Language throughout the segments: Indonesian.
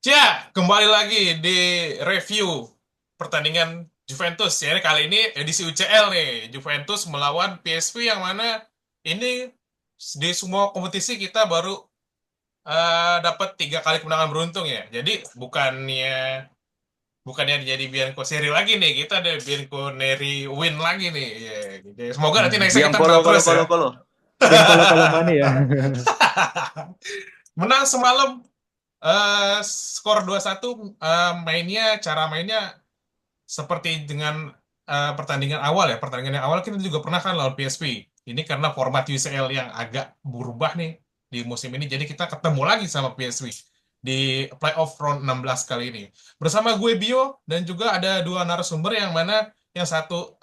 Kembali lagi di review pertandingan Juventus. Ya, kali ini edisi UCL nih. Juventus melawan PSV yang mana ini di semua kompetisi kita baru dapat 3 kali kemenangan beruntung ya. Jadi bukannya jadi Bianco seri lagi nih, kita ada Bianco Neri win lagi nih. Ya, gitu. Semoga nanti nextnya Biang kita Kolo menang Kolo terus ya. Kolo Kolo. Yang kalau mana ya? Menang semalam, skor 2-1. Cara mainnya seperti dengan pertandingan awal ya. Pertandingan yang awal kita juga pernah kan lawan PSV. Ini karena format UCL yang agak berubah nih di musim ini. Jadi kita ketemu lagi sama PSV di playoff round 16 kali ini. Bersama gue Bio dan juga ada dua narasumber yang mana yang satu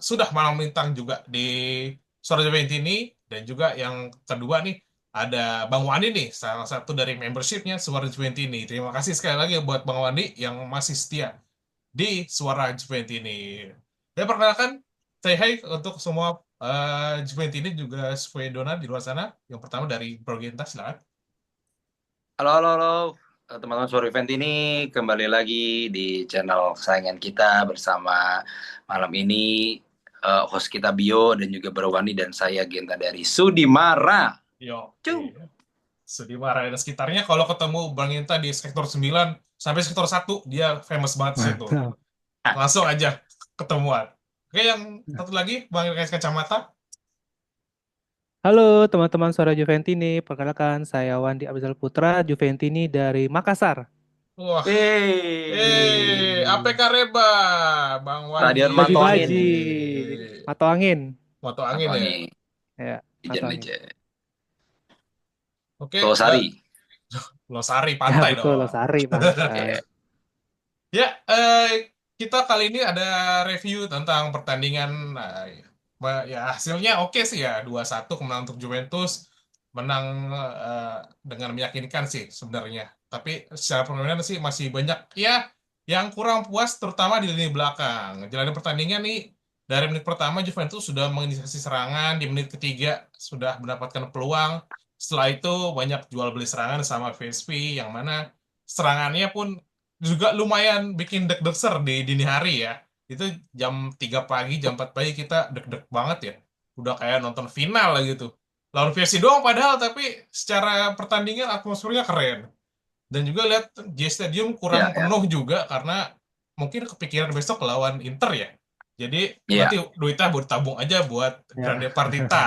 sudah malang melintang juga di Suara ini, dan juga yang kedua nih ada Bang Wandi nih, salah satu dari membershipnya Suara ini. Terima kasih sekali lagi buat Bang Wandi yang masih setia di Suara Juventus ini. Ya, perkenalkan, say hi untuk semua Juventus ini juga Dona di luar sana. Yang pertama dari Progenta, silakan. Halo, halo, halo. Teman-teman Suara Event ini kembali lagi di channel kesayangan kita bersama malam ini host kita Bio dan juga Berwani dan saya Genta dari Sudimara. Yo, Cung. sedih marah dan sekitarnya. Kalau ketemu Bang Inta di sektor 9 sampai sektor 1, dia famous banget di situ. Mantap. Langsung aja ketemuan. Oke, yang satu lagi, Bang Ilkes Kacamata. Halo teman-teman Suara Juventini, perkenalkan saya Wandi Abizal Putra, Juventini dari Makassar. Wah, APK Yeay. Reba, Bang Wandi. Stadion Mato Angin. Baji-baji, Mato Angin. Moto Mato angin ya. Angin. Ya, Mato Angin. Legend-legend. Oke, Losari. Losari Ya pantai betul, dong. Losari Pantai. Yeah. Ya, kita kali ini ada review tentang pertandingan. Ya hasilnya oke sih ya, 2-1 kemenangan untuk Juventus. Menang dengan meyakinkan sih sebenarnya. Tapi secara permainan sih masih banyak ya yang kurang puas, terutama di lini belakang. Jalannya pertandingan nih, dari menit pertama Juventus sudah menginisiasi serangan, di menit ketiga sudah mendapatkan peluang. Setelah itu banyak jual beli serangan sama PSV, yang mana serangannya pun juga lumayan bikin deg-deser di dini hari ya. Itu jam 3 pagi, jam 4 pagi kita deg-deg banget ya. Udah kayak nonton final lah gitu. Lawan versi doang padahal, tapi secara pertandingan atmosfernya keren. Dan juga lihat J Stadium kurang Ya, ya. penuh juga karena mungkin kepikiran besok lawan Inter ya. Jadi berarti Iya, duitnya buat tabung aja buat Grande Ya, Partita.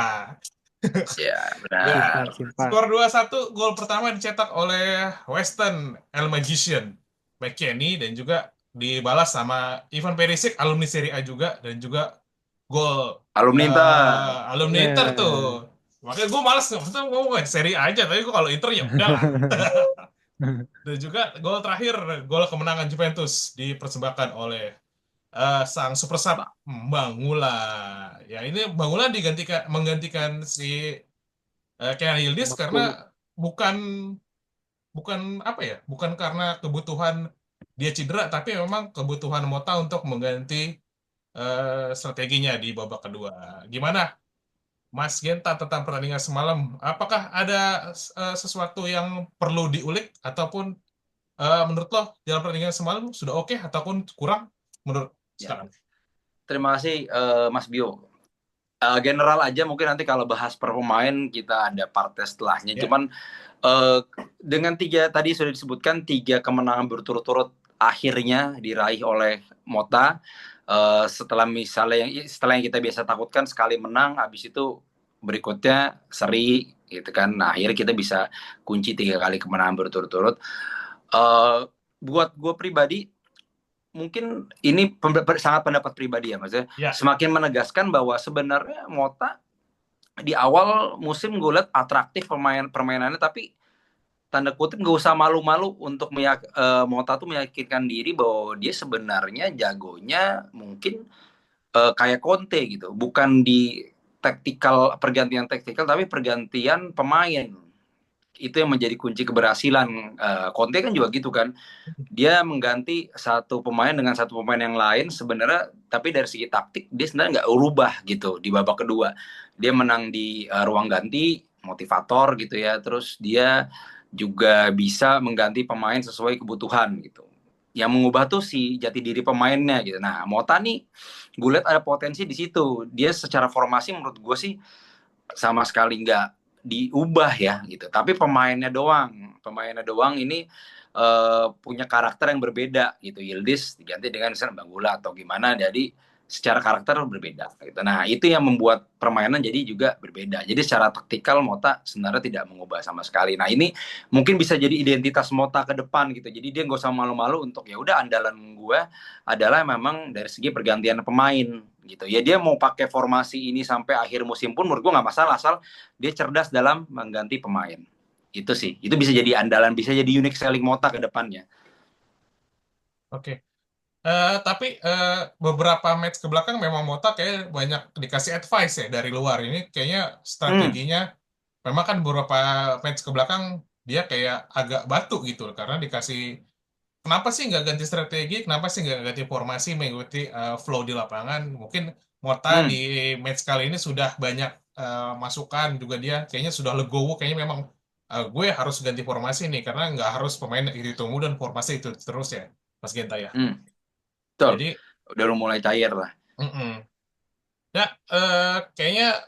iya, Ya, simpan, benar. simpan. skor 2-1, gol pertama dicetak oleh Weston El Magician, McKennie, dan juga dibalas sama Ivan Perisic, alumni Serie A juga, dan juga gol Alumni Inter. alumni Inter tuh. Ya. Makanya gue malas maksudnya ngomong Serie A aja, tapi gue kalau Inter ya udahlah. Dan juga gol terakhir, gol kemenangan Juventus dipersembahkan oleh sang super sub Bangula. Ya, ini Bangula menggantikan si Kenan Yildiz karena Makul. bukan bukan apa ya, bukan karena kebutuhan dia cedera, tapi memang kebutuhan Mota untuk mengganti strateginya di babak kedua. Gimana, Mas Genta, tentang pertandingan semalam? Apakah ada sesuatu yang perlu diulik, ataupun menurut lo dalam pertandingan semalam sudah oke ataupun kurang menurut Ya. sekarang? Terima kasih Mas Bio. General aja mungkin nanti kalau bahas per pemain kita ada part setelahnya. Ya, Cuman dengan tadi sudah disebutkan 3 kemenangan berturut-turut akhirnya diraih oleh Mota. Setelah yang kita biasa takutkan sekali menang, habis itu berikutnya seri gitu kan. Nah akhirnya kita bisa kunci 3 kali kemenangan berturut-turut. Uh, Buat gue pribadi mungkin ini sangat pendapat pribadi ya maksudnya ya, semakin menegaskan bahwa sebenarnya Mota di awal musim gue lihat atraktif permainannya, tapi tanda kutip nggak usah malu-malu untuk Mota tuh meyakinkan diri bahwa dia sebenarnya jagonya mungkin kayak Conte gitu, bukan di pergantian taktikal tapi pergantian pemain. Itu yang menjadi kunci keberhasilan. Conte kan juga gitu kan, dia mengganti satu pemain dengan satu pemain yang lain sebenarnya, tapi dari segi taktik dia sebenarnya nggak berubah gitu. Di babak kedua dia menang di ruang ganti, motivator gitu ya. Terus dia juga bisa mengganti pemain sesuai kebutuhan gitu. Yang mengubah tuh si jati diri pemainnya gitu. Nah, Mota nih gue lihat ada potensi di situ. Dia secara formasi menurut gue sih sama sekali nggak diubah ya gitu. Tapi pemainnya doang ini punya karakter yang berbeda gitu. Yildiz diganti dengan misalnya Bangula atau gimana. Jadi secara karakter berbeda gitu. Nah, itu yang membuat permainan jadi juga berbeda. Jadi secara taktikal Mota sebenarnya tidak mengubah sama sekali. Nah, ini mungkin bisa jadi identitas Mota ke depan gitu. Jadi dia nggak usah malu-malu untuk ya udah andalan gue adalah memang dari segi pergantian pemain gitu. Ya dia mau pakai formasi ini sampai akhir musim pun menurut gue nggak masalah asal dia cerdas dalam mengganti pemain. Itu sih. Itu bisa jadi andalan, bisa jadi unique selling Mota ke depannya. Oke. Tapi beberapa match ke belakang memang Mota kayak banyak dikasih advice ya dari luar. Ini kayaknya Hmm. strateginya memang kan beberapa match ke belakang dia kayak agak batu gitu karena dikasih kenapa sih nggak ganti strategi, kenapa sih nggak ganti formasi mengikuti flow di lapangan. Mungkin Mota di Hmm. match kali ini sudah banyak masukan juga dia kayaknya sudah legowo kayaknya memang gue harus ganti formasi nih karena nggak harus pemain itu tunggu dan formasi itu terus ya Mas Genta ya. Hmm. Betul. Jadi Udah mulai cair lah. mm-mm. Ya, kayaknya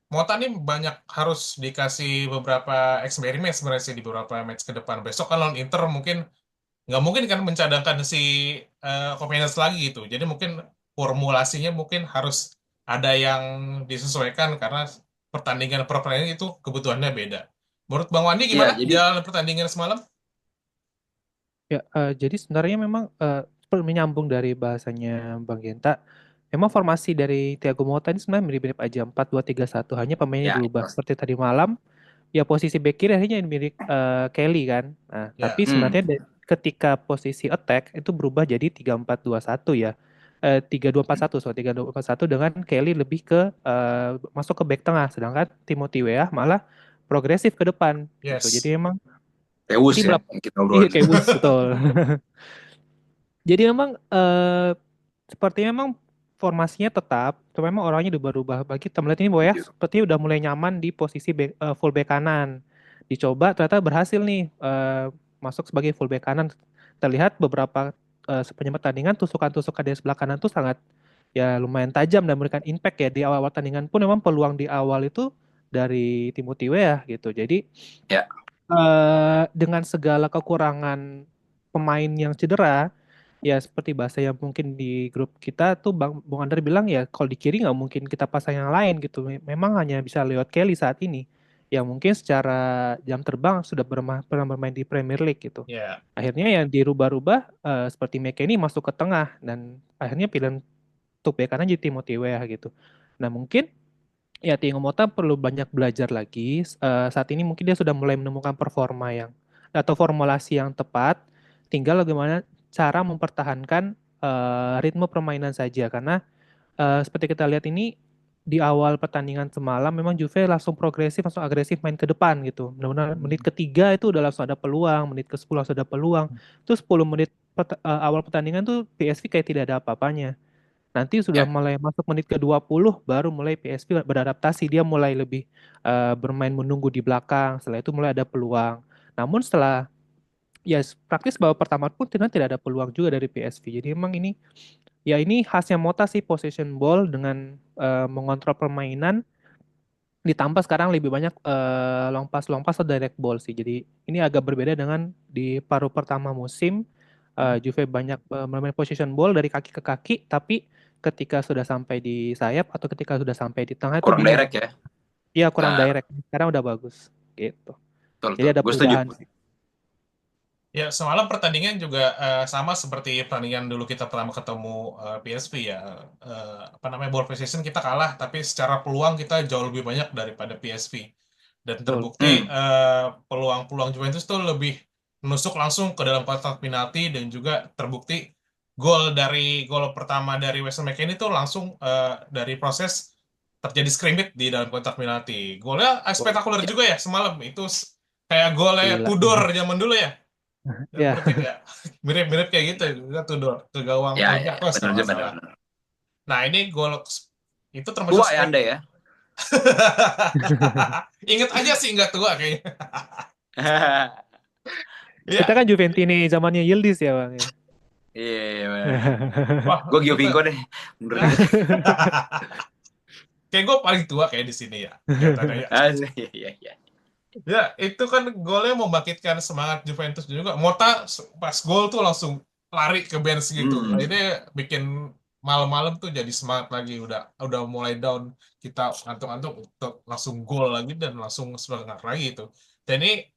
Mota nih banyak harus dikasih beberapa eksperimen sebenarnya sih di beberapa match ke depan. Besok kan lawan Inter mungkin nggak mungkin kan mencadangkan si Kopenas lagi gitu. Jadi mungkin formulasinya mungkin harus ada yang disesuaikan karena pertandingan per pertandingan itu kebutuhannya beda. Menurut Bang Wandi Ya, gimana jadi jalan pertandingan semalam? Ya, jadi sebenarnya memang menyambung dari bahasanya Bang Genta, memang formasi dari Thiago Motta ini sebenarnya mirip-mirip aja 4-2-3-1, hanya pemainnya ya, berubah. itu. Seperti tadi malam, ya posisi back kiri akhirnya mirip Kelly kan. Nah, tapi Ya, Hmm. sebenarnya ketika posisi attack itu berubah jadi 3-4-2-1 ya. 3-2-4-1, so 3-2-4-1 dengan Kelly lebih ke masuk ke back tengah, sedangkan Timothy Weah malah progresif ke depan gitu. yes. Jadi memang Teus tim ya lah, yang kita iya obrolin. kayak Wolves betul. Jadi memang sepertinya memang formasinya tetap, cuma memang orangnya udah berubah. Bagi kita melihat ini Boy ya, Setuju. sepertinya udah mulai nyaman di posisi full back kanan. Dicoba ternyata berhasil nih masuk sebagai full back kanan. Terlihat beberapa sepanjang pertandingan tusukan-tusukan dari sebelah kanan tuh sangat ya lumayan tajam dan memberikan impact ya di awal-awal pertandingan pun memang peluang di awal itu dari Timothy Weah gitu. Jadi Ya, dengan segala kekurangan pemain yang cedera, ya seperti bahasa yang mungkin di grup kita tuh Bung Andar bilang ya kalau di kiri nggak mungkin kita pasang yang lain gitu. Memang hanya bisa lewat Kelly saat ini. Yang mungkin secara jam terbang sudah pernah bermain di Premier League gitu. Ya, Akhirnya yang dirubah-rubah seperti McKennie masuk ke tengah dan akhirnya pilihan untuk bek kanan jadi Timothy Weah gitu. Nah mungkin ya Thiago Motta perlu banyak belajar lagi. Saat ini mungkin dia sudah mulai menemukan performa yang atau formulasi yang tepat. Tinggal bagaimana cara mempertahankan ritme permainan saja. Karena seperti kita lihat ini di awal pertandingan semalam memang Juve langsung progresif, langsung agresif main ke depan gitu. Benar-benar menit ketiga itu udah langsung ada peluang, menit ke-10 langsung ada peluang. Terus 10 menit awal pertandingan tuh PSV kayak tidak ada apa-apanya. Nanti sudah ya. mulai masuk menit ke-20 baru mulai PSV beradaptasi. Dia mulai lebih bermain menunggu di belakang. Setelah itu mulai ada peluang. Namun setelah ya praktis babak pertama pun ternyata tidak ada peluang juga dari PSV. Jadi emang ini ya ini khasnya Mota sih possession ball dengan mengontrol permainan ditambah sekarang lebih banyak long pass atau direct ball sih. Jadi ini agak berbeda dengan di paruh pertama musim. Juve banyak bermain position ball dari kaki ke kaki, tapi ketika sudah sampai di sayap atau ketika sudah sampai di tengah itu Kurang bingung. direct ya. Iya kurang Nah, direct. Sekarang udah bagus gitu. betul Jadi betul. ada Gue setuju. perubahan sih. ya semalam pertandingan juga sama seperti pertandingan dulu kita pertama ketemu PSV ya. Apa namanya ball possession kita kalah, tapi secara peluang kita jauh lebih banyak daripada PSV. Dan Betul. terbukti Hmm. peluang-peluang Juventus tuh lebih menusuk langsung ke dalam kotak penalti dan juga terbukti gol pertama dari Weston McKennie itu langsung dari proses terjadi scrimmage di dalam kotak penalti. Golnya Wah, spektakuler Ya. juga ya semalam. Itu kayak golnya gila. Tudor zaman dulu ya. Ya, Berarti ya mirip-mirip kayak gitu ya Tudor ke gawang Ya, ya, Olympiakos benar kalau nggak benar salah. benar. Nah ini gol itu termasuk Tua ya Anda ya. Ingat aja sih nggak tua kayaknya. Kita Iya, kan Juventini zamannya Yildiz ya Bang ya. Iya, benar. wah Gue Gio itu Vinco deh, mundur dikit. kayak gue paling tua kayak di sini ya, kelihatannya ya. Iya, iya, iya. Ya, itu kan golnya membangkitkan semangat Juventus juga. Mota pas gol tuh langsung lari ke bench gitu. Hmm. Ini bikin malam-malam tuh jadi semangat lagi. Udah mulai down, kita ngantuk-ngantuk untuk langsung gol lagi dan langsung semangat lagi itu. Dan ini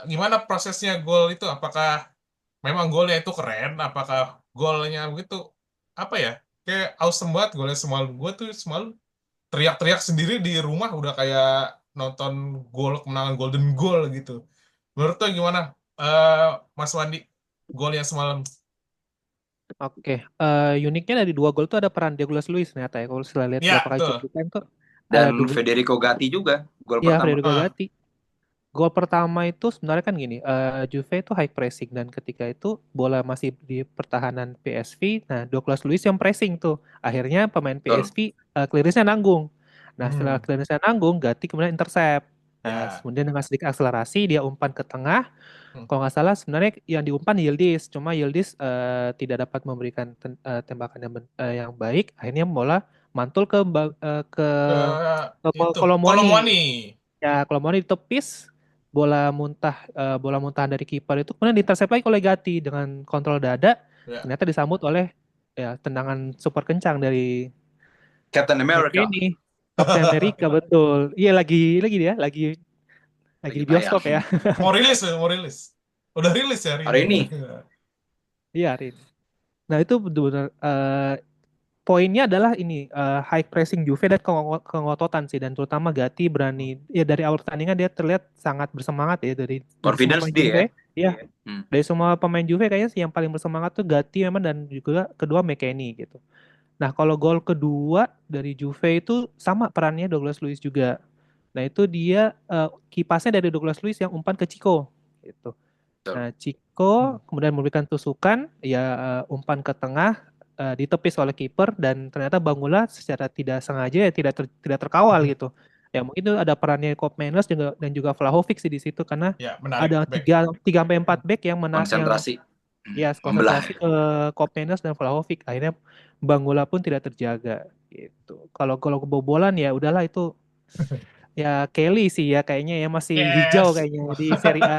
gimana prosesnya gol itu? Apakah memang golnya itu keren? Apakah golnya begitu apa ya? Kayak awesome banget golnya semalam. Gue tuh semalam teriak-teriak sendiri di rumah udah kayak nonton gol kemenangan Golden Goal gitu. Menurut tuh gimana, eh Mas Wandi, golnya semalam? Oke, uniknya dari dua gol tuh ada peran Douglas Luiz ternyata ya. Kalau saya lihat Ya, berapa kali betul. cuplikan tuh ada Dan dulu. Federico Gatti juga gol Ya, pertama. Federico Ah, Gatti. Gol pertama itu sebenarnya kan gini, Juve itu high pressing dan ketika itu bola masih di pertahanan PSV, nah Douglas Luiz yang pressing tuh. Akhirnya pemain Betul. PSV clearance-nya nanggung. Nah, setelah hmm, clearance-nya nanggung, Gatti kemudian intercept. Nah, ya. kemudian dengan sedikit akselerasi dia umpan ke tengah. Hmm. Kalau nggak salah sebenarnya yang diumpan Yildiz, cuma Yildiz tidak dapat memberikan tembakan yang baik. Akhirnya bola mantul Ke ke itu, Kolomuani. Kolomwani. Ya, kalau mau ditepis bola muntahan dari kiper itu kemudian diintercept lagi oleh Gatti dengan kontrol dada, Ya. ternyata disambut oleh ya tendangan super kencang dari Captain America. McKennie, Kapten Amerika betul. Iya lagi dia lagi Lagi di tayang. bioskop ya. Mau rilis, ya, mau rilis. Udah rilis ya hari ini. Hari ini. Iya, Rin. Nah, itu benar-benar poinnya adalah ini high pressing Juve dan kengototan sih, dan terutama Gatti berani ya dari awal pertandingan dia terlihat sangat bersemangat ya dari semua Confidence pemain dia ya. Juve. Iya, Hmm. dari semua pemain Juve kayaknya sih yang paling bersemangat tuh Gatti memang, dan juga kedua McKennie gitu. Nah, kalau gol kedua dari Juve itu sama perannya Douglas Luiz juga. Nah, itu dia kipasnya dari Douglas Luiz yang umpan ke Chico gitu. Betul. Nah, Chico Hmm. kemudian memberikan tusukan, ya umpan ke tengah, ditepis oleh kiper, dan ternyata Bangula secara tidak sengaja ya tidak terkawal Hmm. gitu. Ya mungkin itu ada perannya Koop Meiners juga dan juga Vlahovic sih di situ, karena Ya, menarik ada back. tiga sampai empat back yang Konsentrasi. ya Membelah. konsentrasi ke Koop Meiners dan Vlahovic. Akhirnya Bangula pun tidak terjaga gitu. Kalau kebobolan ya udahlah itu ya Kelly sih ya kayaknya ya masih hijau Yes. kayaknya di Serie A.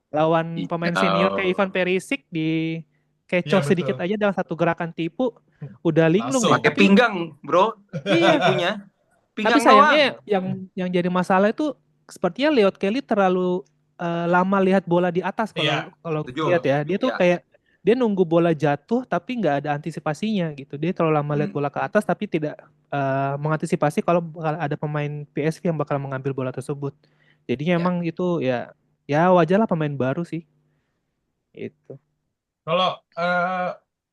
Lawan pemain senior kayak Hijau. Ivan Perisic di Iya, kecoh sedikit betul. aja dalam satu gerakan tipu udah linglung nih. Langsung. Pakai pinggang, bro. Iya, Tipunya. tapi Pinggang doang. sayangnya yang jadi masalah itu sepertinya Leot Kelly terlalu lama lihat bola di atas, kalau Iya, kalau lihat Setuju. ya. Dia tuh Ya. kayak dia nunggu bola jatuh tapi nggak ada antisipasinya gitu. Dia terlalu lama lihat Hmm. bola ke atas tapi tidak mengantisipasi kalau bakal ada pemain PSV yang bakal mengambil bola tersebut. Jadinya Ya. emang itu ya ya wajar lah pemain baru sih itu. kalau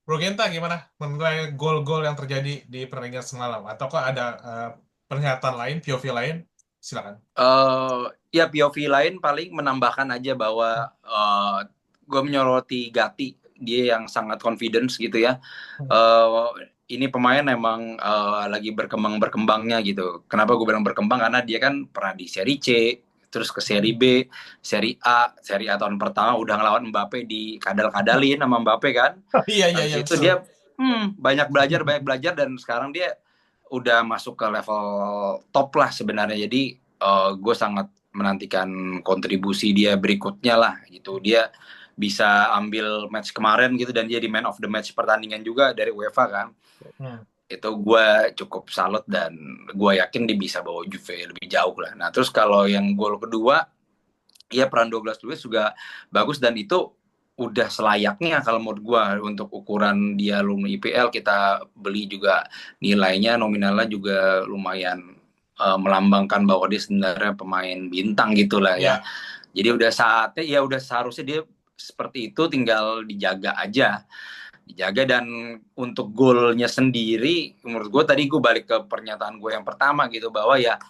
Bro Genta gimana menilai gol-gol yang terjadi di pertandingan semalam? Ataukah ada pernyataan lain, POV lain? Silakan. Ya POV lain paling menambahkan aja bahwa gue menyoroti Gatti, dia yang sangat confidence gitu ya. Uh, ini pemain emang lagi berkembangnya gitu. Kenapa gue bilang berkembang? Karena dia kan pernah di Serie C, terus ke Serie B, Serie A tahun pertama udah ngelawan Mbappe di kadal-kadalin sama Mbappe kan. Iya, iya, Habis iya, itu betul. dia banyak belajar dan sekarang dia udah masuk ke level top lah sebenarnya. Jadi gue sangat menantikan kontribusi dia berikutnya lah gitu. Dia bisa ambil match kemarin gitu dan dia di man of the match pertandingan juga dari UEFA kan. Hmm. Itu gue cukup salut dan gue yakin dia bisa bawa Juve lebih jauh lah. Nah terus kalau yang gol kedua, ya peran Douglas Luiz juga bagus dan itu udah selayaknya kalau menurut gue untuk ukuran dia alumni IPL. Kita beli juga nilainya nominalnya juga lumayan melambangkan bahwa dia sebenarnya pemain bintang gitulah ya. Ya, Jadi udah saatnya, ya udah seharusnya dia seperti itu, tinggal dijaga aja. Dijaga. Dan untuk golnya sendiri, menurut gue tadi gue balik ke pernyataan gue yang pertama gitu, bahwa ya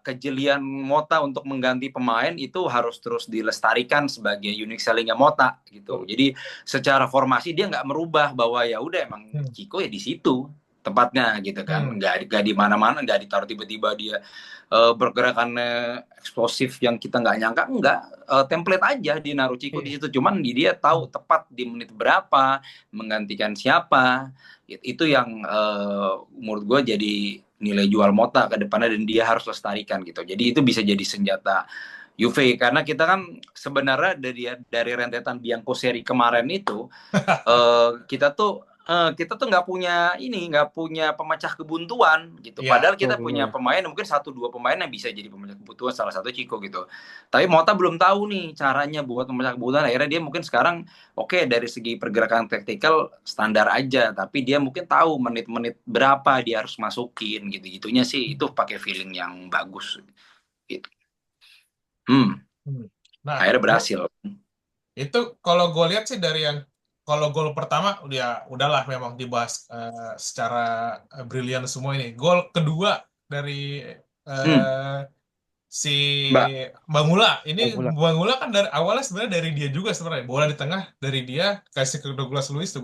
kejelian Mota untuk mengganti pemain itu harus terus dilestarikan sebagai unique sellingnya Mota gitu. Jadi secara formasi dia nggak merubah bahwa ya udah emang hmm. Chico ya di situ. tempatnya gitu kan, Hmm. nggak di mana-mana, nggak ditaruh tiba-tiba dia bergerakannya eksplosif yang kita nggak nyangka, enggak, template aja di Naruchiko di Iya. situ, cuman dia tahu tepat di menit berapa menggantikan siapa. Itu yang menurut gue jadi nilai jual Mota ke depannya, dan dia harus lestarikan gitu. Jadi itu bisa jadi senjata UV, karena kita kan sebenarnya dari rentetan Bianco seri kemarin itu kita tuh nggak punya pemecah kebuntuan gitu. Ya, Padahal kita Betul, punya betul. pemain, mungkin satu dua pemain yang bisa jadi pemecah kebutuhan, salah satu Chico gitu. Tapi Mota belum tahu nih caranya buat pemecah kebutuhan. Akhirnya dia mungkin sekarang oke, dari segi pergerakan taktikal standar aja, tapi dia mungkin tahu menit-menit berapa dia harus masukin gitu-gitunya sih. Itu pakai feeling yang bagus gitu. hmm. Nah, Akhirnya berhasil. itu kalau gue lihat sih dari yang kalau gol pertama udahlah memang dibahas secara brilian semua ini. Gol kedua dari Hmm, eh, si Mbak. Bangula ini, Bang Bangula kan dari awalnya sebenarnya dari dia juga sebenarnya, bola di tengah dari dia kasih ke Douglas Luiz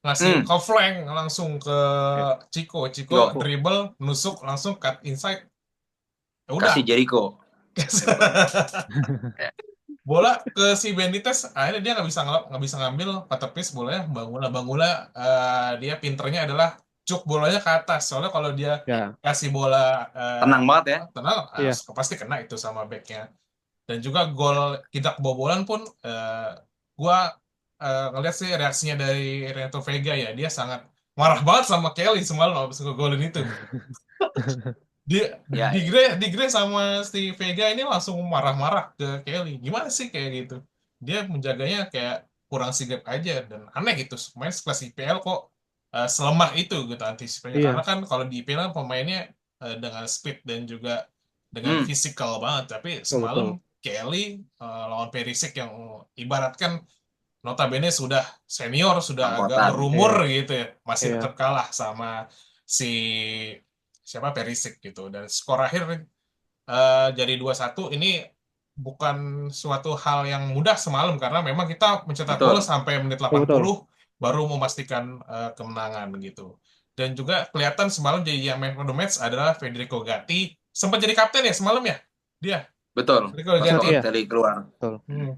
ngasih Hmm, ke flank langsung ke Ya. Chico Yo, dribble nusuk langsung cut inside, ya udah. kasih Jericho. Dribble. Ya. Bola ke si Benitez, akhirnya dia nggak bisa ngambil patepis bolanya Bangula dia pinternya adalah cuk bolanya ke atas, soalnya kalau dia Ya. kasih bola Tenang banget ya. tenang, Iya. pasti kena itu sama backnya. Dan juga gol kita kebobolan pun gua ngeliat sih reaksinya dari Renato Vega, ya dia sangat marah banget sama Kelly semalam habis ngegolin itu. Dia Ya, ya. Digre sama si Vega ini langsung marah-marah ke Kelly. Gimana sih kayak gitu? Dia menjaganya kayak kurang sigap aja, dan aneh gitu. Main sekelas IPL kok selemah itu gitu antisipasinya. Karena Iya. kan kalau di IPL kan pemainnya dengan speed dan juga dengan Hmm, fisikal banget. Tapi Betul, semalam betul. Kelly lawan Perisic yang ibaratkan notabene sudah senior, sudah agak angkotan. berumur Iya. gitu ya, masih Iya. tetap kalah sama si siapa Perisic gitu. Dan skor akhir jadi 2-1 ini bukan suatu hal yang mudah semalam, karena memang kita mencetak gol Betul. sampai menit Betul, betul. 80 baru memastikan kemenangan gitu. Dan juga kelihatan semalam jadi yang man of the match adalah Federico Gatti, sempat jadi kapten ya semalam ya dia, Betul. Federico Pas Iya. Gatti. Iya. Balotelli keluar. Betul. Hmm.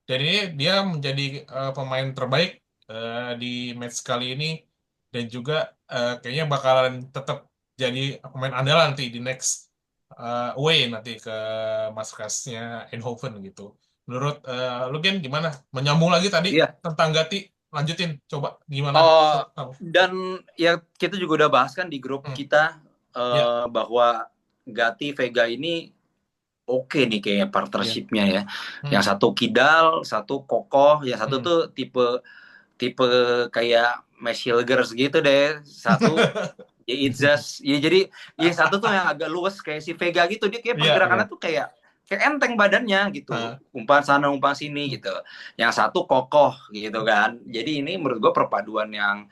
Jadi dia menjadi pemain terbaik di match kali ini, dan juga kayaknya bakalan tetap jadi pemain andalan nanti di next away nanti ke markasnya Eindhoven gitu. Menurut lu Gen gimana? Menyambung lagi tadi Iya. tentang Gatti, lanjutin coba gimana? Oh, Tahu. dan ya kita juga udah bahas kan di grup Hmm. kita Ya. bahwa Gatti Vega ini oke nih kayak Iya. partnershipnya ya. Hmm. Yang satu kidal, satu kokoh, yang satu Hmm. tuh tipe tipe kayak Meshilgers gitu deh. Satu ya Itzas, ya jadi yang satu tuh yang agak luas kayak si Vega gitu, dia kayak Iya. Iya. pergerakannya tuh kayak enteng badannya gitu, Ah. umpan sana umpan sini Hmm. gitu. Yang satu kokoh gitu kan, jadi ini menurut gue perpaduan yang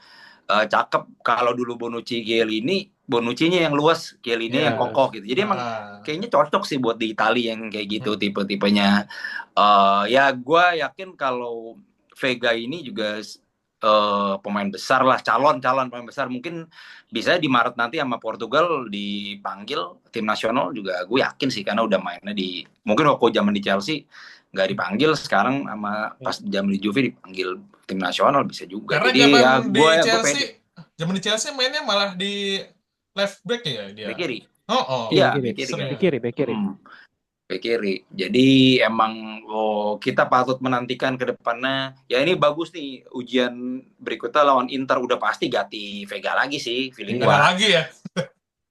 cakep. Kalau dulu Bonucci Chiellini, Bonucci-nya yang luas, Chiellini yang Ya. kokoh gitu, jadi emang Ah. kayaknya cocok sih buat di Italia yang kayak gitu Hmm. tipe-tipenya. Ya gue yakin kalau Vega ini juga pemain besar lah, calon pemain besar, mungkin bisa di Maret nanti sama Portugal dipanggil tim nasional juga, gue yakin sih, karena udah mainnya di, mungkin waktu zaman di Chelsea nggak dipanggil, sekarang sama Iya. pas zaman di Juve dipanggil tim nasional bisa juga. Karena Jadi zaman ya di gue Chelsea, pede. mainnya malah di left back ya dia. Bek kiri, Oh, oh, Iya, iya bek kiri. bek kiri sering. Bek kayaknya. kiri, bek kiri. Bek kiri. Jadi emang kita patut menantikan ke depannya. Ya ini bagus nih, ujian berikutnya lawan Inter udah pasti Gatti Vega lagi sih, feeling Iya. Nggak ada gua. lagi ya.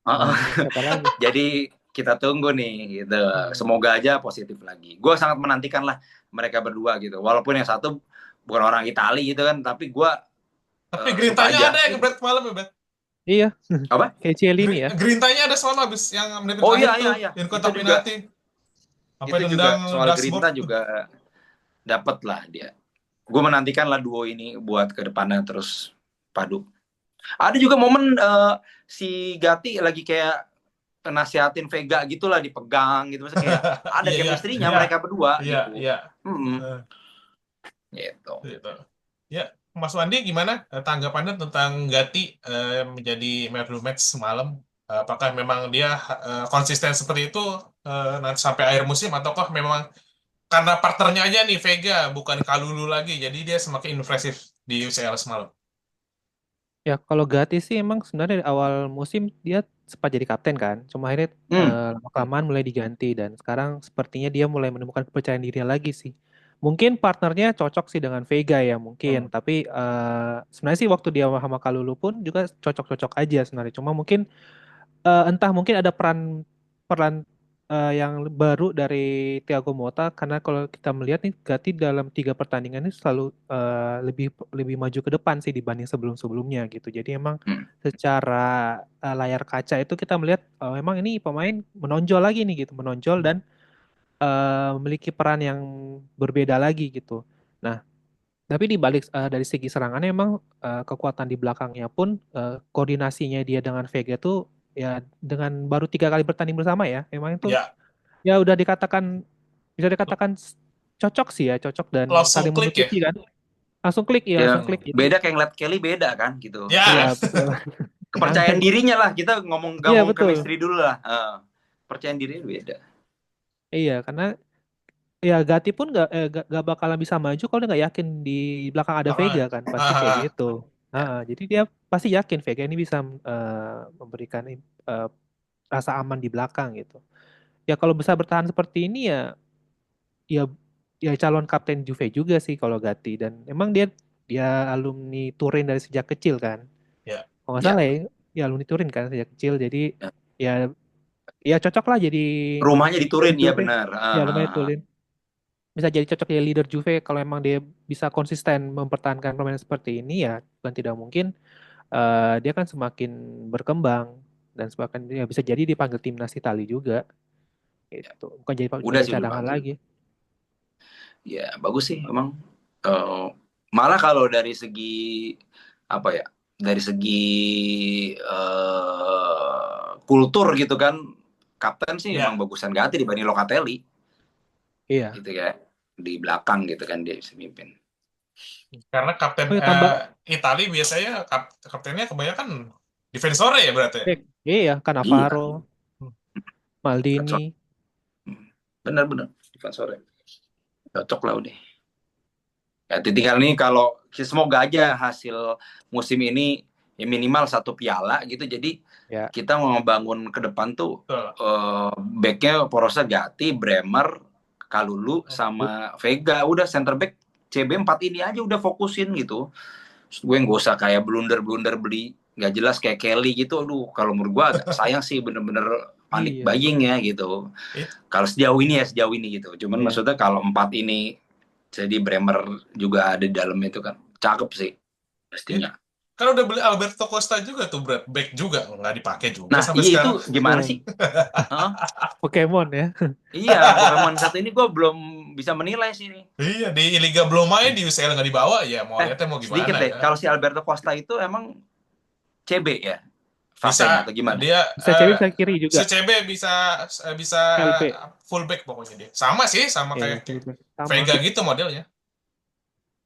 Siapa lagi? Jadi kita tunggu nih gitu. Hmm. Semoga aja positif lagi. Gue sangat menantikan lah mereka berdua gitu. Walaupun yang satu bukan orang Italia gitu kan, tapi gue Tapi suka gerintanya ada aja ya gitu. Bet malam ya Bet. Iya. Apa? Kayak Cielini ya. Gerintanya ada selalu habis yang menit Oh terakhir iya tuh, iya iya. yang Itu kotak juga penalti sampai nendang soal dashboard. Grinta juga dapat lah dia. Gue menantikan lah duo ini buat ke depannya terus padu. Ada juga momen si Gatti lagi kayak nasihatin Vega gitulah, dipegang gitu, maksudnya kayak ada Iya iya chemistry-nya iya mereka berdua iya gitu. iya. Hmm, Eh, gitu. gitu. Ya, Mas Wandi gimana tanggapannya tentang Gatti menjadi man of the match semalam? Apakah memang dia konsisten seperti itu nanti sampai akhir musim, ataukah memang karena partnernya aja nih Vega bukan Kalulu lagi, jadi dia semakin impresif di UCL semalam? Ya, kalau Gatti sih emang sebenarnya dari awal musim dia sempat jadi kapten kan. Cuma akhirnya Hmm. lama-kelamaan mulai diganti dan sekarang sepertinya dia mulai menemukan kepercayaan dirinya lagi sih. Mungkin partnernya cocok sih dengan Vega ya mungkin, Hmm. tapi sebenarnya sih waktu dia sama Kalulu pun juga cocok-cocok aja sebenarnya. Cuma mungkin entah mungkin ada peran peran yang baru dari Thiago Motta karena kalau kita melihat nih Gatti dalam 3 pertandingan ini selalu lebih lebih maju ke depan sih dibanding sebelum-sebelumnya gitu. Jadi emang Hmm. secara layar kaca itu kita melihat memang ini pemain menonjol lagi nih gitu, menonjol dan memiliki peran yang berbeda lagi gitu. Nah, tapi di balik dari segi serangannya emang kekuatan di belakangnya pun koordinasinya dia dengan Vega tuh ya dengan baru 3 kali bertanding bersama ya, memang itu Ya, ya udah dikatakan bisa dikatakan cocok sih ya, cocok dan langsung saling klik ya. menutupi kan. Langsung klik ya, langsung Ya klik. Jadi beda kayak ngeliat Kelly beda kan gitu. iya Ya, betul. Kepercayaan dirinya lah, kita ngomong gak Iya ngomong betul. chemistry dulu lah. Percayaan dirinya beda. Iya karena ya Gatti pun gak bakalan bisa maju kalau dia nggak yakin di belakang ada Vega ah, kan, pasti kayak ah, gitu. Ya. Jadi dia pasti yakin Vega ini bisa memberikan rasa aman di belakang gitu. Ya kalau bisa bertahan seperti ini ya ya calon kapten Juve juga sih kalau Gatti dan emang dia dia alumni Turin dari sejak kecil kan. ya. Kalau nggak salah Ya. ya alumni Turin kan sejak kecil jadi Ya. ya ya cocok lah jadi Rumahnya di leader Turin ya Juve. benar. Ya lumayan Turin. Bisa jadi cocok jadi leader Juve kalau emang dia bisa konsisten mempertahankan permainan seperti ini ya bukan tidak mungkin dia kan semakin berkembang dan semakin ya bisa jadi dipanggil timnas Italia juga Ya. itu bukan jadi Udah sih udah cadangan panggil. lagi. Ya bagus sih emang. Eh, Malah kalau dari segi apa ya? Dari segi kultur gitu kan, kapten sih emang Ya, bagusan Gatti dibanding Locatelli Iya. gitu ya. Di belakang gitu kan dia bisa mimpin. karena kapten Oh ya tambah Itali biasanya kaptennya kebanyakan defensore ya berarti. back. Iya, Cannavaro, Iya, Hmm. cocok. Maldini. Benar-benar defensor cocok lah udah. Ya tinggal nih kalau semoga aja hasil musim ini ya minimal 1 piala gitu. Jadi Ya. kita mau membangun ke depan tuh Betul. backnya Porosa Gatti, Bremer, Kalulu sama Vega. Udah center back CB 4 ini aja udah fokusin gitu. Terus gue nggak usah kayak blunder-blunder beli nggak jelas kayak Kelly gitu. Aduh, kalau menurut gue agak sayang sih bener-bener panik Iya. buying ya gitu. It- Kalau sejauh ini gitu. Cuman Iya. maksudnya kalau 4 ini jadi Bremer juga ada di dalam itu kan cakep sih it- pastinya. Kan udah beli Alberto Costa juga tuh, Brad. Back juga, nggak dipakai juga Nah sampai iya itu sekarang. gimana Betul. sih? Hah? Pokemon ya. Iya Pokemon satu ini gue belum bisa menilai sih nih. Iya, di Liga belum main, di UCL nggak dibawa, ya mau lihatnya mau Sedikit gimana deh ya. kalau si Alberto Costa itu emang CB ya Bisa, fasenya atau gimana? dia Bisa cewek bisa kiri juga. si CB bisa bisa LB. fullback pokoknya dia. Sama sih, sama Ya, kayak sama. Vega gitu modelnya.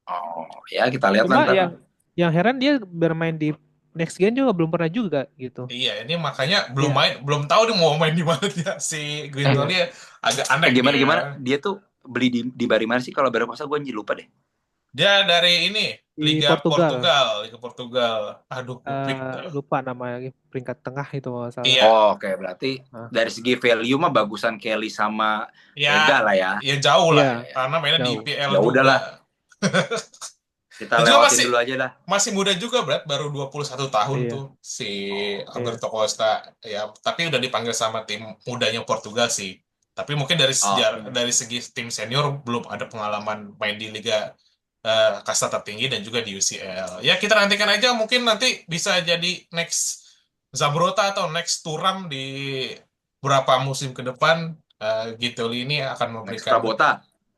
Oh ya kita lihat lah Cuma ntar. yang heran dia bermain di next gen juga belum pernah juga gitu. Iya, ini makanya belum Iya. main, belum tahu dia mau main di mana dia. Si Eh, Guendouzi agak aneh gimana dia. gimana dia tuh beli di Bari mana sih kalau Alberto Costa gue lupa deh. Dia dari ini Di Liga Portugal. Portugal, Liga Portugal. Aduh, Lupa namanya peringkat tengah itu kalau nggak salah. iya, Oh, oke berarti Nah, dari segi value mah bagusan Kelly sama Vega ya, lah ya. ya jauh lah, iya, karena mainnya di jauh. IPL Ya juga. udahlah, kita Dan juga lewatin masih dulu aja lah. masih muda juga, Brad, baru 21 tahun Iya, tuh si iya. Alberto Costa. Ya, tapi udah dipanggil sama tim mudanya Portugal sih. Tapi mungkin dari sejarah, Oke. dari segi tim senior belum ada pengalaman main di liga kasta tertinggi dan juga di UCL. Ya, kita nantikan aja, mungkin nanti bisa jadi next Zabrota atau next Turam di beberapa musim ke depan. Gitu ini akan Next memberikan Prabota.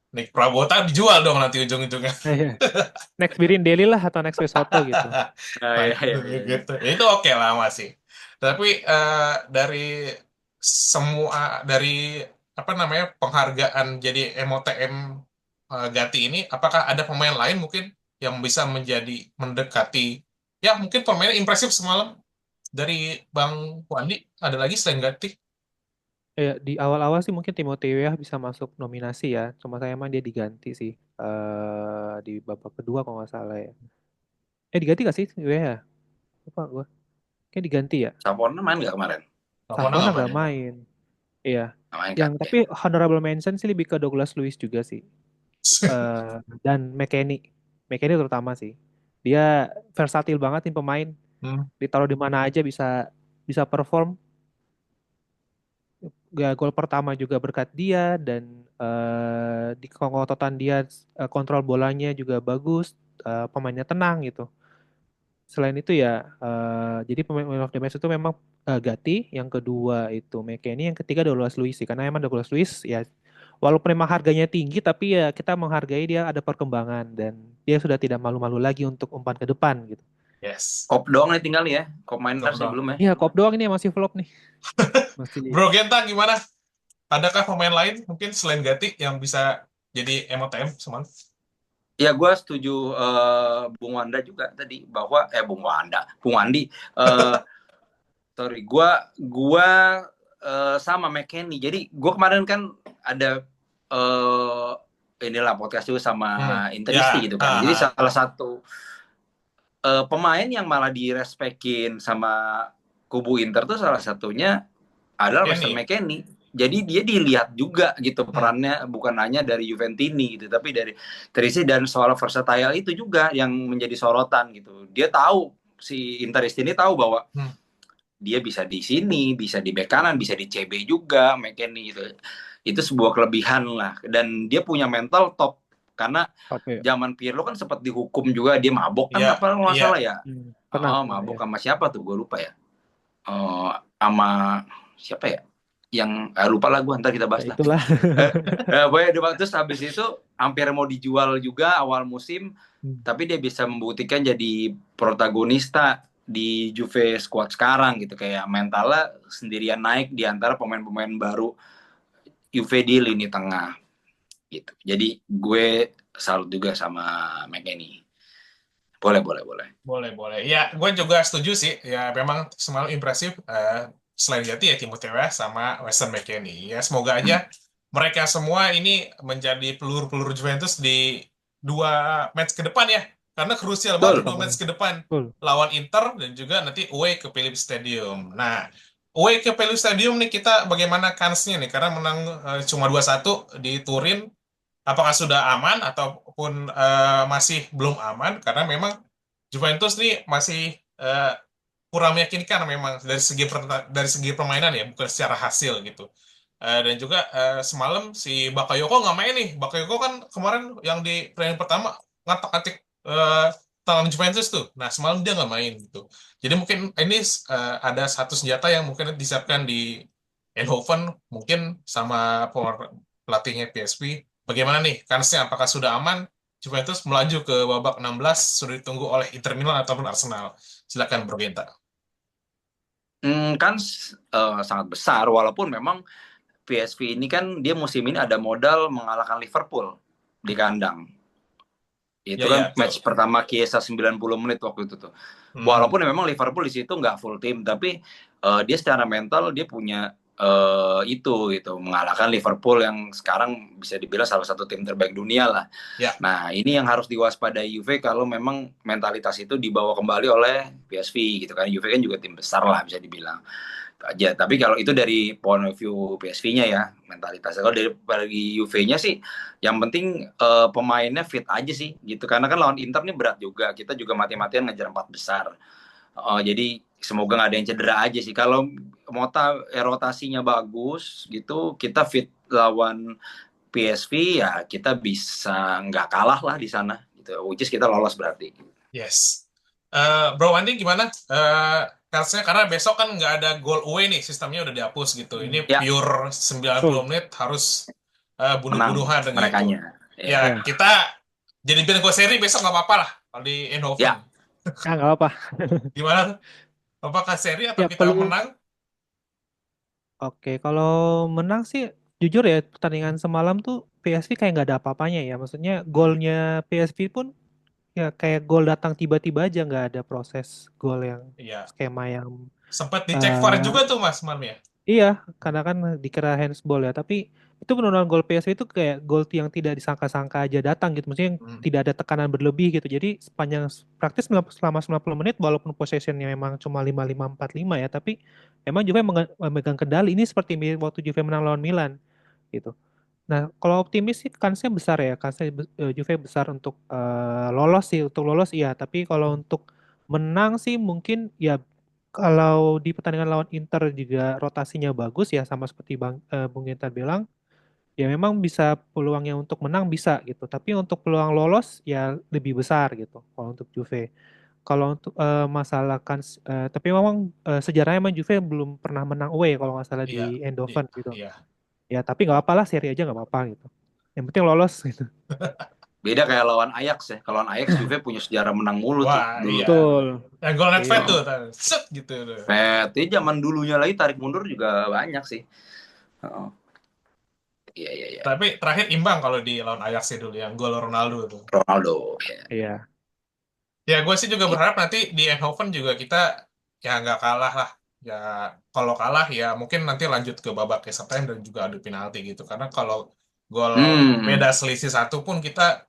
Nick Prabota dijual dong nanti ujung-ujungnya. Iya. Next Birin Daily lah atau next Soto gitu. Nah, Nah, ya, ya, ya, ya. gitu. Ya, itu oke lah masih. Tapi dari semua dari apa namanya penghargaan jadi MOTM Gati ini, apakah ada pemain lain mungkin yang bisa mendekati ya mungkin permainan impresif semalam dari Bang Wandi? Ada lagi selain Gatti? Ya, di awal-awal sih mungkin Timothy Weah bisa masuk nominasi ya. Cuma saya emang dia diganti sih di babak kedua kalau nggak salah ya. Diganti gak sih Weah? Lupa gue. Kayak diganti ya. Saporna main nggak kemarin? Rapona Savona nggak nggak main. main. Iya. Nggak main kan? Yang Ya. tapi honorable mention sih lebih ke Douglas Luiz juga sih. Dan McKennie. McKennie terutama sih. Dia versatil banget nih pemain. Hmm. Ditaruh di mana aja bisa bisa perform. Gol pertama juga berkat dia dan di kengototan dia, kontrol bolanya juga bagus, pemainnya tenang gitu. Selain itu ya, jadi pemain man of the match itu memang Gatti, yang kedua itu McKennie, yang ketiga Douglas Luiz sih. Karena emang Douglas Luiz ya walaupun memang harganya tinggi tapi ya kita menghargai dia ada perkembangan dan dia sudah tidak malu-malu lagi untuk umpan ke depan gitu. Yes. Kop doang nih tinggal nih ya. Kop Top Miners nih dong. belum ya. Iya, Kop doang ini yang masih flop nih. Masih. Bro Genta gimana? Adakah pemain lain mungkin selain Gatti yang bisa jadi MOTM semalam? Ya gue setuju Bung Wanda juga tadi bahwa Bung Wandi. eh sorry, gua sama McKennie. Jadi gue kemarin kan ada eh inilah podcast juga sama Hmm. Interisti Ya, gitu kan. Jadi salah satu pemain yang malah direspekin sama kubu Inter tuh salah satunya adalah Weston Kenny. McKennie. Jadi dia dilihat juga gitu Hmm. perannya bukan hanya dari Juventini gitu, tapi dari Terisi dan soal versatile itu juga yang menjadi sorotan gitu. Dia tahu si Interisti ini tahu bahwa dia bisa di sini, bisa di bek kanan, bisa di CB juga McKennie gitu. Itu sebuah kelebihan lah dan dia punya mental top karena Oke. zaman Pirlo kan sempat dihukum juga dia mabok kan Iya, apa nggak iya. salah ya. Pernah Mabok ya. sama siapa tuh gue lupa ya. Sama siapa ya? Yang lupa lah gue, ntar kita bahas Ya lah. itulah. Terus habis itu hampir mau dijual juga awal musim, tapi dia bisa membuktikan jadi protagonista di Juve squad sekarang gitu, kayak mentalnya sendirian naik di antara pemain-pemain baru Juve di lini tengah gitu. Jadi gue salut juga sama McKennie. Boleh. Boleh. Ya, gue juga setuju sih. Ya, memang semalam impresif. Selain Gatti ya Timothy Weah sama Weston McKennie. Ya, semoga aja mereka semua ini menjadi peluru-peluru Juventus di dua match ke depan ya. Karena krusial banget Betul. dua match ke depan. Betul. Lawan Inter dan juga nanti away ke Philips Stadium. Nah, away ke Philips Stadium nih kita bagaimana kansnya nih? Karena menang cuma 2-1 di Turin. Apakah sudah aman ataupun masih belum aman? Karena memang Juventus nih masih eh, kurang meyakinkan memang dari segi permainan ya, bukan secara hasil gitu. Dan juga semalam si Bakayoko nggak main nih. Bakayoko kan kemarin yang di pertandingan pertama ngatak-ngatik tangan Juventus tuh. Nah semalam dia nggak main gitu. Jadi mungkin ini ada satu senjata yang mungkin disiapkan di Eindhoven mungkin sama pelatihnya PSV. Bagaimana nih kansnya? Apakah sudah aman? Juventus melaju ke babak 16 sudah ditunggu oleh Inter Milan ataupun Arsenal. Silakan Bro Genta. Kan sangat besar walaupun memang PSV ini kan dia musim ini ada modal mengalahkan Liverpool di kandang. Itu Ya, kan betul. match pertama Chiesa 90 menit waktu itu tuh. Walaupun memang Liverpool di situ nggak full tim, tapi dia secara mental dia punya itu gitu, mengalahkan Liverpool yang sekarang bisa dibilang salah satu tim terbaik dunia lah. Ya. Nah, ini yang harus diwaspadai Juve kalau memang mentalitas itu dibawa kembali oleh PSV gitu kan. Juve kan juga tim besar lah bisa dibilang aja. Tapi kalau itu dari point of view PSV-nya ya mentalitasnya. Kalau dari UV-nya sih, yang penting pemainnya fit aja sih gitu. Karena kan lawan Inter ini berat juga. Kita juga mati-matian ngejar 4 besar. Jadi semoga nggak ada yang cedera aja sih. Kalau Mota rotasinya bagus gitu, kita fit lawan PSV ya kita bisa nggak kalah lah di sana. Gitu. Which is kita lolos berarti. Yes. Bro Wandi gimana? Karena besok kan nggak ada goal away nih, sistemnya udah dihapus gitu. Ini Ya. pure 90 menit harus bunuh-bunuhan dengan itu. Ya, kita jadi bingo seri besok nggak apa-apa lah kalau di Eindhoven. Ya. Nggak apa. Gimana? Apakah seri atau Ya, kita menang? Oke, kalau menang sih jujur ya pertandingan semalam tuh PSV kayak nggak ada apa-apanya ya. Maksudnya golnya PSV pun ya kayak gol datang tiba-tiba aja, nggak ada proses gol yang Iya. skema yang Sempat dicek VAR eh juga tuh Mas Mam ya. iya, karena kan dikira handsball ya, tapi itu benar-benar gol PSV itu kayak gol yang tidak disangka-sangka aja datang gitu, maksudnya yang Hmm. tidak ada tekanan berlebih gitu. Jadi sepanjang praktis selama 90 menit walaupun possessionnya memang cuma 5-5-4-5 ya, tapi emang Juve memegang kendali. Ini seperti waktu Juve menang lawan Milan gitu. Nah, kalau optimis sih kansnya besar ya, kansnya Juve besar untuk lolos sih, untuk lolos iya, tapi kalau untuk menang sih mungkin ya kalau di pertandingan lawan Inter juga rotasinya bagus ya, sama seperti Bung Gintar bilang, ya memang bisa peluangnya untuk menang bisa gitu, tapi untuk peluang lolos ya lebih besar gitu kalau untuk Juve. Kalau untuk masalah tapi memang sejarahnya emang Juve belum pernah menang away kalau nggak salah Iya. di Di- Eindhoven gitu. Iya. Ya, tapi nggak apa-apa lah, seri aja nggak apa-apa gitu. Yang penting lolos gitu. Beda kayak lawan Ajax ya. Kalau lawan Ajax Juve punya sejarah menang mulu tuh Wah, dulu. iya. Betul. Yang gol net Iya. tuh, set gitu tuh. Itu zaman dulunya lagi tarik mundur juga banyak sih. Oh. Iya, iya, iya. Tapi terakhir imbang kalau di lawan Ajax sih dulu yang gol Ronaldo tuh. Ronaldo. Ya. Iya. Ya gue sih juga berharap nanti di Eindhoven juga kita ya nggak kalah lah. Ya kalau kalah ya mungkin nanti lanjut ke babak extra time dan juga adu penalti gitu. Karena kalau gol beda selisih satu pun kita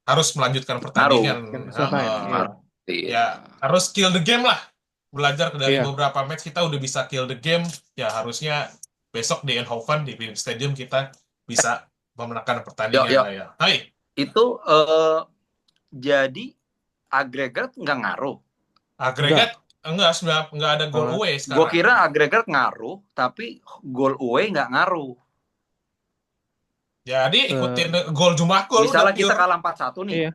harus melanjutkan Ngaruh. pertandingan. Kan selesai. Iya. Ngaruh. Iya. Ya harus kill the game lah. Belajar dari Iya. beberapa match kita udah bisa kill the game. Ya harusnya besok di Eindhoven di Philips Stadium kita bisa memenangkan Yuk, pertandingan yuk. lah ya. Hai, Itu jadi agregat nggak ngaruh. agregat enggak sudah enggak ada gol Oh, away Gue sekarang. kira agregat ngaruh, tapi gol away nggak ngaruh. Jadi ikutin gol jumlah gol udah Misalnya kita pure. kalah 4-1 nih. iya.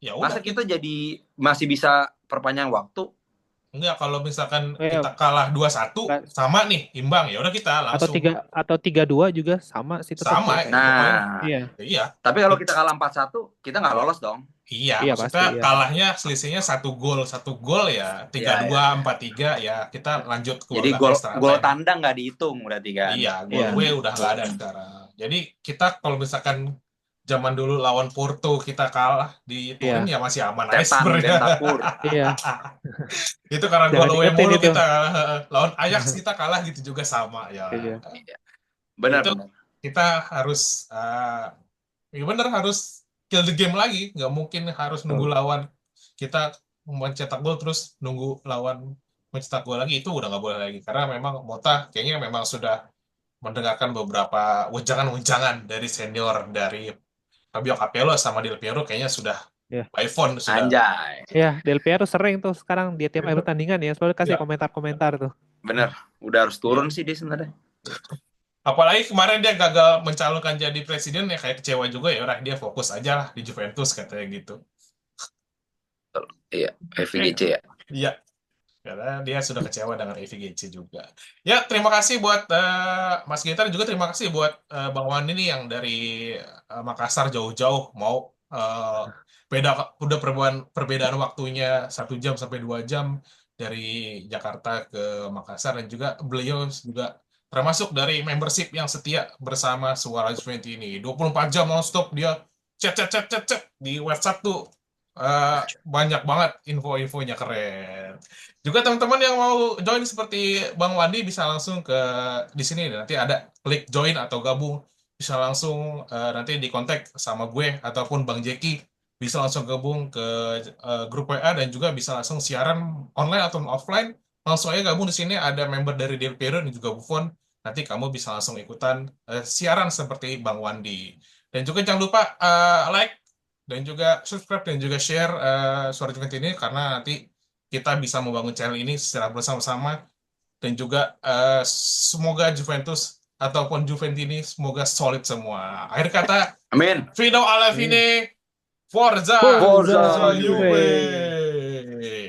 Ya udah Masa kita jadi masih bisa perpanjang waktu? enggak kalau misalkan Iya. kita kalah 2-1 Nggak. sama nih imbang ya udah kita Atau langsung 3-2 juga sama sih tetap sama. sih. Nah, Iya. Iya. tapi kalau kita kalah 4-1, kita nggak lolos dong. Iya, Iya, maksudnya pasti, iya. kalahnya selisihnya satu gol ya 3-2 4-3 ya kita lanjut ke Jadi babak extra gol time. tandang nggak dihitung berarti kan? Iya, gol Iya. away udah nggak ada sekarang. Jadi kita kalau misalkan zaman dulu lawan Porto kita kalah di Turin ya masih aman aja Setan sebenarnya. Bentapur. Iya. Itu karena Jangan gol away diingetin mulu itu. kita lawan Ajax kita kalah gitu juga sama ya. Iya. Benar, Itu benar. kita harus ya bener harus kill the game lagi, nggak mungkin harus nunggu lawan kita mencetak gol terus nunggu lawan mencetak gol lagi, itu udah nggak boleh lagi karena memang Mota kayaknya memang sudah mendengarkan beberapa wejangan-wejangan dari senior dari Fabio Capello sama Del Piero kayaknya sudah Iya. by phone sudah. Anjay. Ya, Del Piero sering tuh sekarang di tiap pertandingan ya, selalu kasih Ya. komentar-komentar tuh. Bener, udah harus turun sih dia sebenarnya. Apalagi kemarin dia gagal mencalonkan jadi presiden ya kayak kecewa juga ya, udah dia fokus aja lah di Juventus katanya gitu. Iya, FVGC ya. Iya, karena dia sudah kecewa dengan EVGC juga. Ya, terima kasih buat Mas Gitar, juga terima kasih buat Bang Wandi nih yang dari Makassar jauh-jauh mau udah perbedaan waktunya 1 jam sampai 2 jam dari Jakarta ke Makassar, dan juga beliau juga termasuk dari membership yang setia bersama Suara Juventus ini. 24 jam nonstop dia chat di WhatsApp tuh. Banyak banget info-infonya, keren. Juga teman-teman yang mau join seperti Bang Wandi bisa langsung ke di sini, nanti ada klik join atau gabung, bisa langsung nanti di kontak sama gue ataupun Bang Jeki, bisa langsung gabung ke grup WA dan juga bisa langsung siaran online atau offline. Langsung aja gabung di sini, ada member dari Del Piero dan juga Buffon. Nanti kamu bisa langsung ikutan siaran seperti Bang Wandi. Dan juga jangan lupa like dan juga subscribe dan juga share Suara Juventus ini, karena nanti kita bisa membangun channel ini secara bersama-sama, dan juga semoga Juventus ataupun Juventus ini semoga solid semua. Akhir kata, Amin. Fino alla fine, Forza Forza Juve. Juve.